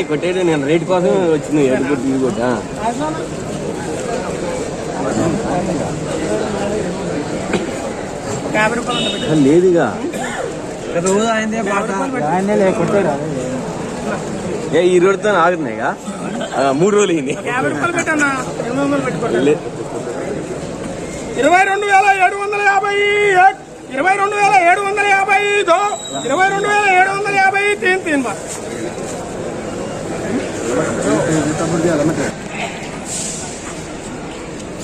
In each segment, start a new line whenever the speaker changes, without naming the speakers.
కొట్టేది నేను రేట్ కోసం వచ్చింది. లేదుగా రోజు ఈ రోజుతో ఆగుతున్నాయిగా 3 రోజులు అయింది.
22,750 22,750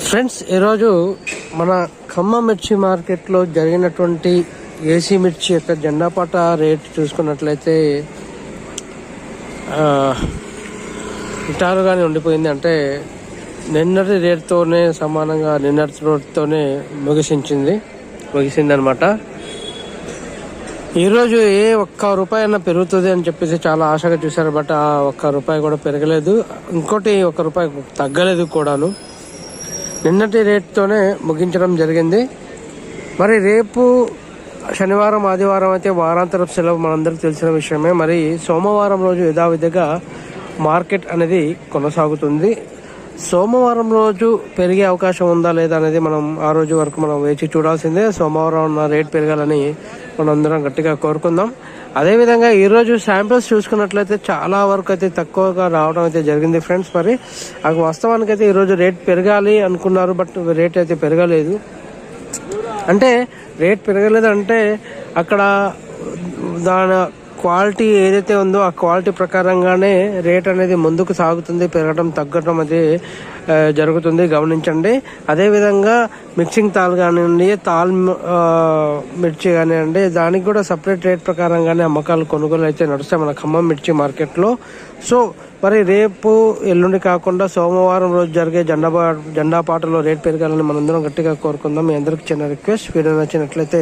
ఫ్రెండ్స్, ఈరోజు మన ఖమ్మం మిర్చి మార్కెట్లో జరిగినటువంటి ఏసీ మిర్చి యొక్క జెండాపాట రేట్ చూసుకున్నట్లయితే ఇటారుగానే ఉండిపోయింది. అంటే నిన్నటి రేట్తోనే సమానంగా నిన్నటి రేట్తోనే ముగిసిందనమాట. ఈరోజు ₹1 అయినా పెరుగుతుంది అని చెప్పేసి చాలా ఆశగా చూశారు. బట్ ఆ ₹1 కూడా పెరగలేదు. ఇంకోటి ₹1 తగ్గలేదు కూడాను. నిన్నటి రేట్తోనే ముగించడం జరిగింది. మరి రేపు శనివారం, ఆదివారం అయితే వారాంతరపు సెలవు మనందరికీ తెలిసిన విషయమే. మరి సోమవారం రోజు యథావిధిగా మార్కెట్ అనేది కొనసాగుతుంది. సోమవారం రోజు పెరిగే అవకాశం ఉందా లేదా అనేది మనం ఆ రోజు వరకు మనం వేచి చూడాల్సిందే. సోమవారం రేట్ పెరగాలని మనందరం గట్టిగా కోరుకుందాం. అదేవిధంగా ఈరోజు శాంపిల్స్ చూసుకున్నట్లయితే చాలా వరకు అయితే తక్కువగా రావడం అయితే జరిగింది ఫ్రెండ్స్. మరి అది వాస్తవానికి అయితే ఈరోజు రేట్ పెరగాలి అనుకున్నారు, బట్ రేట్ అయితే పెరగలేదు. అంటే రేట్ పెరగలేదు అంటే అక్కడ దాని క్వాలిటీ ఏదైతే ఉందో ఆ క్వాలిటీ ప్రకారంగానే రేట్ అనేది ముందుకు సాగుతుంది. పెరగడం తగ్గడం అది జరుగుతుంది, గమనించండి. అదేవిధంగా మిక్సింగ్ తాల్ కానివ్వండి, తాల్ మిర్చి కానివ్వండి, దానికి కూడా సపరేట్ రేట్ ప్రకారంగానే అమ్మకాలు కొనుగోలు అయితే నడుస్తాయి మన ఖమ్మం మిర్చి మార్కెట్లో. సో మరి రేపు ఎల్లుండి కాకుండా సోమవారం రోజు జరిగే జెండాపాటలో రేట్ పెరగాలని మనందరం గట్టిగా కోరుకుందాం. మీ అందరికి చిన్న రిక్వెస్ట్, వీడియో నచ్చినట్లయితే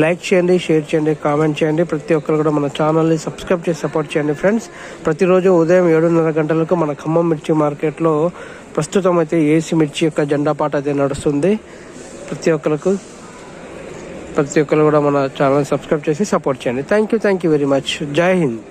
లైక్ చేయండి, షేర్ చేయండి, కామెంట్ చేయండి. ప్రతి ఒక్కరు కూడా మన ఛానల్ని సబ్స్క్రైబ్ చేసి సపోర్ట్ చేయండి ఫ్రెండ్స్. ప్రతిరోజు ఉదయం 7:30 గంటలకు మన ఖమ్మం మిర్చి మార్కెట్లో ప్రస్తుతం అయితే ఏసీ మిర్చి యొక్క జెండాపాట అయితే నడుస్తుంది. ప్రతి ఒక్కరు కూడా మన ఛానల్ సబ్స్క్రైబ్ చేసి సపోర్ట్ చేయండి. Thank you very much. జై హింద్.